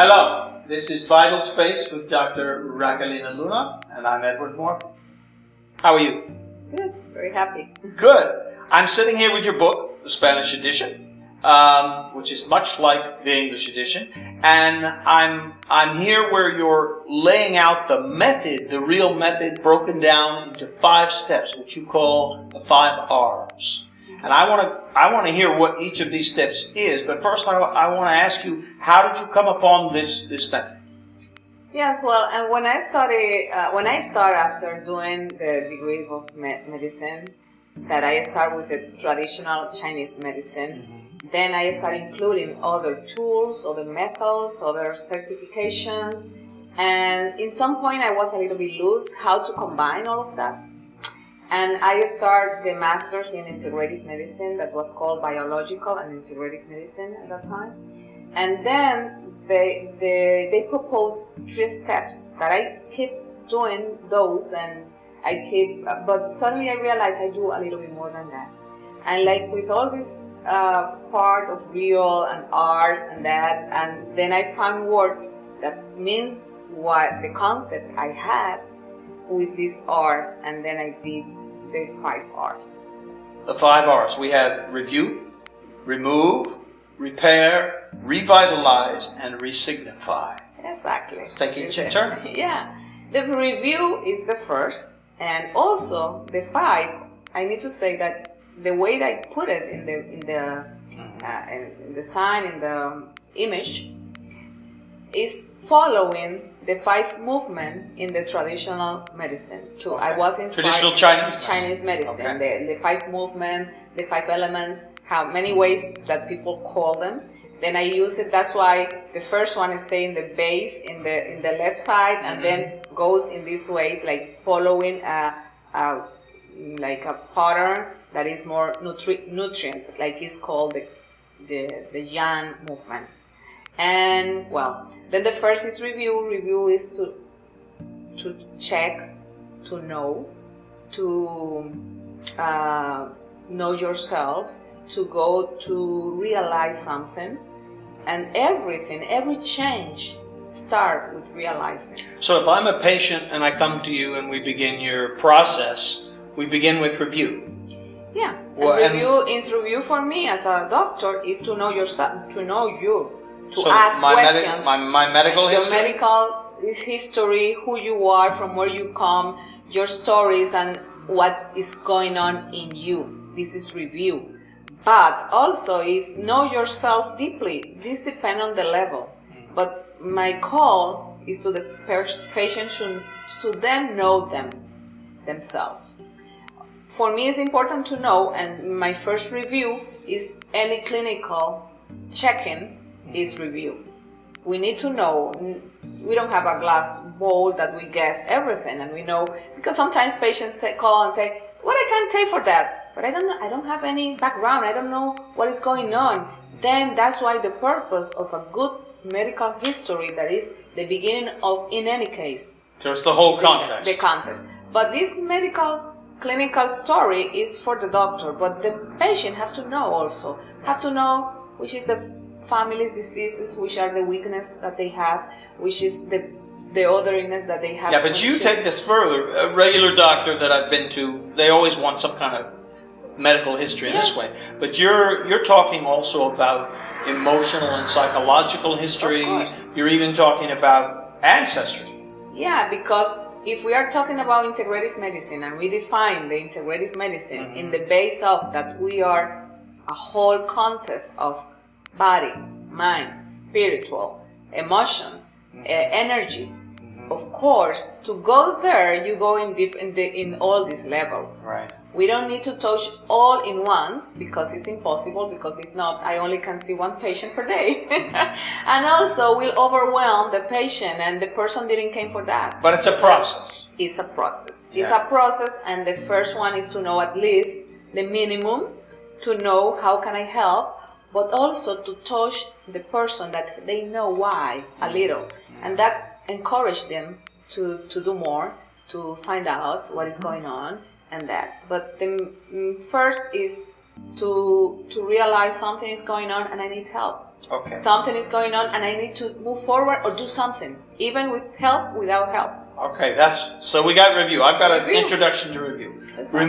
Hello, this is Vital Space with Dr. Raquelina Luna, and I'm Edward Moore. How are you? Good, very happy. Good. I'm sitting here with your book, the Spanish edition, which is much like the English edition, and I'm here where you're laying out the method, the real method, broken down into 5 steps, which you call the 5 Rs. And I want to hear what each of these steps is, but first I want to ask you, how did you come upon this method? Yes, well, and when I started after doing the degree of medicine, that I start with the traditional Chinese medicine, then I start including other tools, other methods, other certifications, and in some point I was a little bit loose how to combine all of that. And I started the master's in integrative medicine that was called biological and integrative medicine at that time. And then they proposed 3 steps that I keep doing those, and but suddenly I realized I do a little bit more than that. And like with all this part of real and R's and that, and then I found words that means what the concept I had with these R's, and then I did the 5 R's. The 5 R's. We have review, remove, repair, revitalize, and resignify. Exactly. Let's take each in turn. Yeah. The review is the first, and also the 5. I need to say that the way that I put it in the sign, in the image, is following the 5 movement in the traditional medicine too. Okay. I was inspired. Traditional Chinese medicine. Okay. The 5 movement, the 5 elements, how many ways that people call them. Then I use it. That's why the first one is stay in the base in the left side, and then goes in these ways, like following like a pattern that is more nutrient, like it's called the Yang movement. And well, then the first is review. Review is to check, to know yourself, to go to realize something, and every change start with realizing. So if I'm a patient and I come to you and we begin your process, we begin with review. Yeah, review for me as a doctor is to know yourself, to know you. To ask questions. My medical history? Your medical history, who you are, from where you come, your stories, and what is going on in you. This is review. But also is know yourself deeply. This depends on the level. But my call is to the patient to them know themselves. For me, it's important to know, and my first review is any clinical check-in is review. We need to know. We don't have a glass bowl that we guess everything, and we know, because sometimes patients call and say, "What I can take for that?" But I don't have any background. I don't know what is going on. Then that's why the purpose of a good medical history, that is the beginning of, in any case. So it's the whole context. The context. But this clinical story is for the doctor, but the patient have to know also. Have to know which is the family's diseases, which are the weakness that they have, which is the otherness that they have. Yeah, but you take this further. A regular doctor that I've been to, they always want some kind of medical history in this way. But you're talking also about emotional and psychological history. Of course. You're even talking about ancestry. Yeah, because if we are talking about integrative medicine, and we define the integrative medicine in the base of that we are a whole context of body, mind, spiritual, emotions, energy. Of course, to go there, you go in all these levels. Right. We don't need to touch all in once, because it's impossible, because if not, I only can see 1 patient per day. And also will overwhelm the patient, and the person didn't came for that. But it's a process. It's a process. Yeah. It's a process, and the first one is to know at least the minimum, to know how can I help, but also to touch the person that they know why a little, and that encourage them to do more, to find out what is going on, and that. But the first is to realize something is going on and I need help. Okay. Something is going on and I need to move forward or do something, even with help, without help. Okay, so we got review. I've got an Review. introduction to review. Exactly.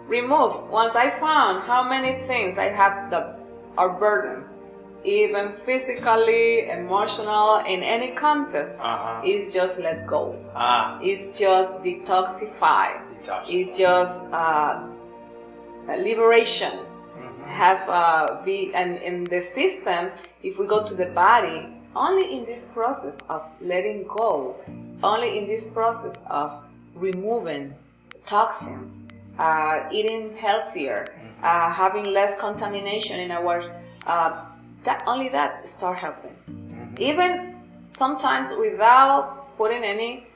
Remove. Once I found how many things I have that are burdens, even physically, emotional, in any context, is just let go. It's just detoxify. It's just liberation. And in the system, if we go to the body, only in this process of letting go, only in this process of removing toxins, eating healthier, having less contamination in our, that start helping. Even sometimes without putting any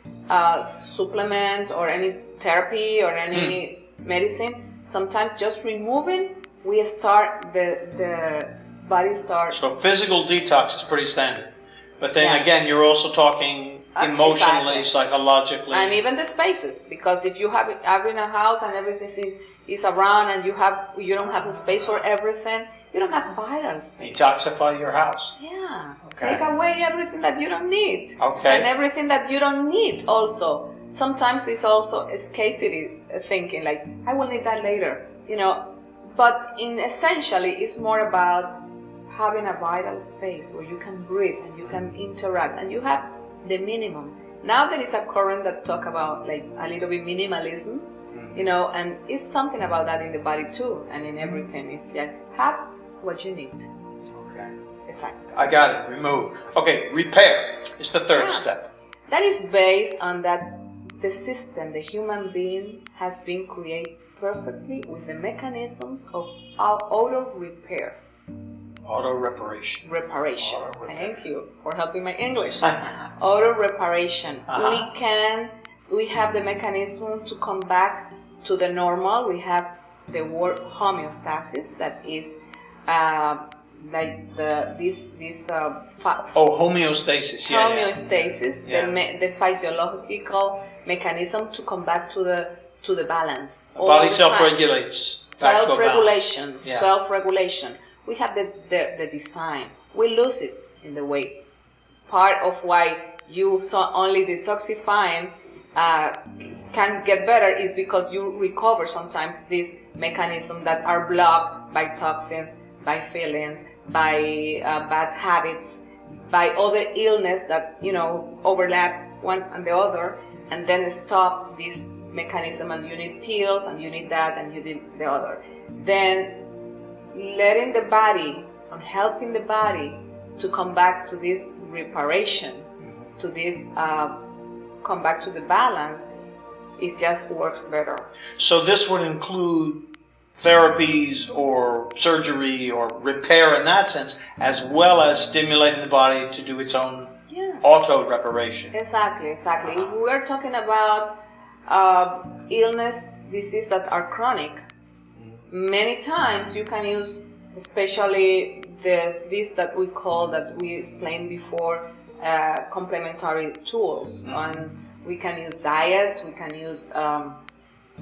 supplement or any therapy or any medicine, sometimes just removing, we start, the body starts. So physical detox is pretty standard. But then again, you're also talking emotionally, psychologically. And even the spaces, because if you have in a house and everything is around and you don't have the space for everything, you don't have vital space. Detoxify your house. Yeah. Okay. Take away everything that you don't need. Okay. And everything that you don't need also. Sometimes it's also a scarcity thinking, like, I will need that later, But essentially, it's more about having a vital space where you can breathe and you can interact and you have the minimum. Now there is a current that talk about like a little bit minimalism, and it's something about that in the body too and in everything. It's like have what you need. Okay. Exactly. I got it. Remove. Okay. Repair is the third step. That is based on that the system, the human being has been created perfectly with the mechanisms of auto repair. Auto reparation. Reparation. Thank you for helping my English. Auto reparation. We have the mechanism to come back to the normal. We have the word homeostasis, that is like homeostasis. Homeostasis, the physiological mechanism to come back to the balance. The body self-regulates. Self-regulation. Self-regulation. We have the design. We lose it in the way. Part of why you saw only detoxifying can get better is because you recover sometimes these mechanisms that are blocked by toxins, by feelings, by bad habits, by other illness that overlap one and the other, and then stop this mechanism, and you need pills and you need that and you need the other. Then letting the body and helping the body to come back to this reparation, to this come back to the balance, it just works better. So this would include therapies or surgery or repair in that sense, as well as stimulating the body to do its own auto reparation. Exactly. If we are talking about illness, diseases that are chronic, many times you can use, especially this that we call, that we explained before, complementary tools. And we can use diet. We can use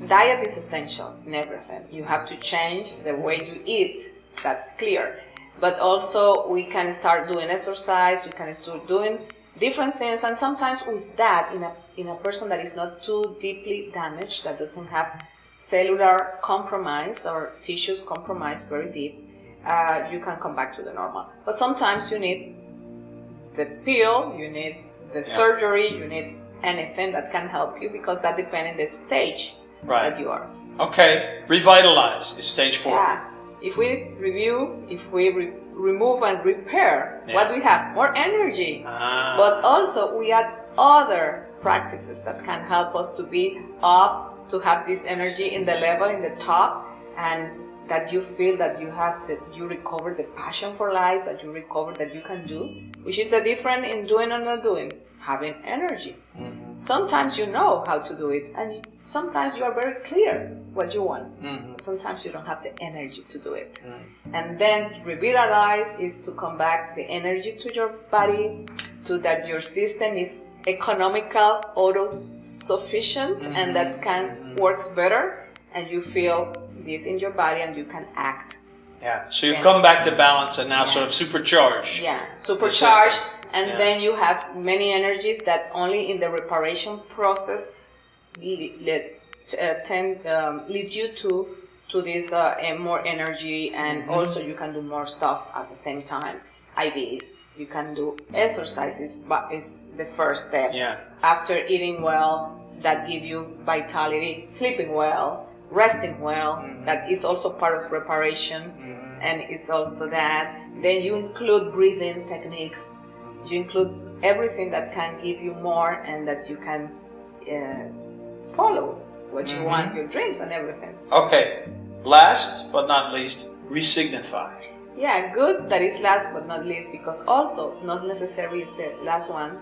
diet is essential in everything. You have to change the way you eat. That's clear. But also we can start doing exercise. We can start doing different things. And sometimes with that, in a person that is not too deeply damaged, that doesn't have cellular compromise or tissues compromised very deep, you can come back to the normal. But sometimes you need the pill, you need the surgery, you need anything that can help you, because that depends on the stage that you are. Okay, revitalize is stage 4. Yeah. If we review, if we remove and repair, what do we have? More energy. But also we add other practices that can help us to be up, to have this energy in the level, in the top, and that you feel that you have, that you recover the passion for life, that you recover that you can do, which is the difference in doing or not doing, having energy. Sometimes you know how to do it, and sometimes you are very clear what you want. Sometimes you don't have the energy to do it. And then revitalize is to come back the energy to your body, to that your system is economical, auto-sufficient, and that can works better, and you feel this in your body and you can act Yeah. So you've Yeah. come back to balance and now Yeah. sort of supercharged. Yeah, supercharged, and Yeah. then you have many energies that only in the reparation process lead you to this more energy, and also you can do more stuff at the same time. IVs, you can do exercises, but is the first step. Yeah. After eating well, that give you vitality, sleeping well, resting well, that is also part of reparation, and it's also that. Then you include breathing techniques, you include everything that can give you more and that you can follow what you want, your dreams and everything. Okay. Last but not least, resignify. Yeah, good that is last but not least, because also not necessarily is the last one.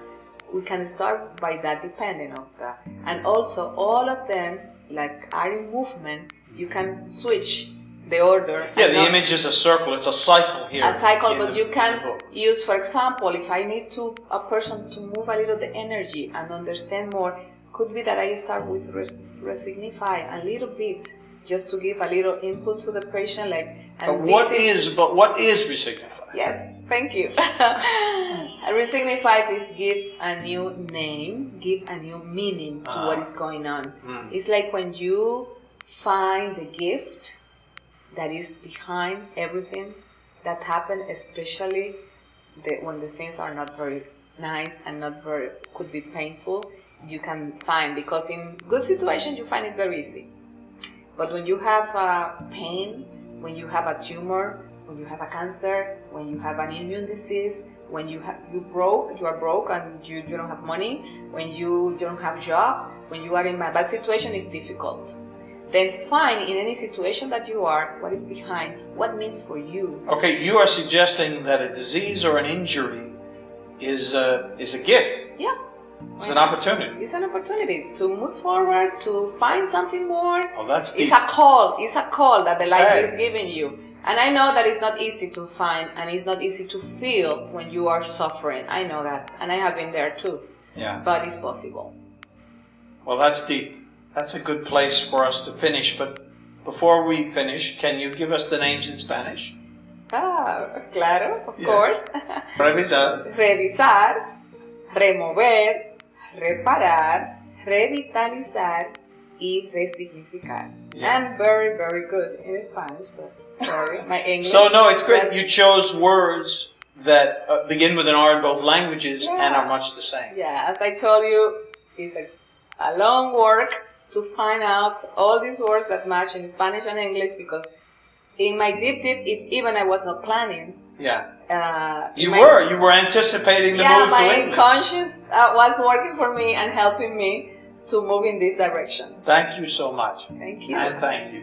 We can start by that depending on that. And also all of them, like are in movement, you can switch the order. Yeah, the image is a circle. It's a cycle here. A cycle, but you in can the book. use, for example, if I need a person to move a little the energy and understand more, could be that I start with resignify a little bit, just to give a little input to the patient, like. But what is resignify? Yes, thank you. Resignify is give a new name, give a new meaning to what is going on. It's like when you find the gift that is behind everything that happened, especially when the things are not very nice and could be painful. You can find, because in good situations you find it very easy. But when you have pain, when you have a tumor, when you have a cancer, when you have an immune disease, when you are broke and you don't have money, when you don't have job, when you are in a bad situation, it's difficult. Then find in any situation that you are, what is behind, what means for you. Okay, you are suggesting that a disease or an injury is a gift. Yeah. It's an opportunity. It's an opportunity to move forward, to find something more. Oh, that's deep. It's a call. It's a call that the life is giving you. And I know that it's not easy to find and it's not easy to feel when you are suffering. I know that. And I have been there too. Yeah. But it's possible. Well, that's deep. That's a good place for us to finish. But before we finish, can you give us the names in Spanish? Claro, of course. Revisar. Revisar, remover, reparar, revitalizar, y resignificar. Yeah. I'm very, very good in Spanish, but sorry, my English. So, no, it's great. You chose words that begin with an R in both languages and are much the same. Yeah, as I told you, it's a long work to find out all these words that match in Spanish and English, because in my deep, even I was not planning. Yeah. You were anticipating the move to my English. conscience was working for me and helping me to move in this direction. Thank you so much. Thank you. And thank you.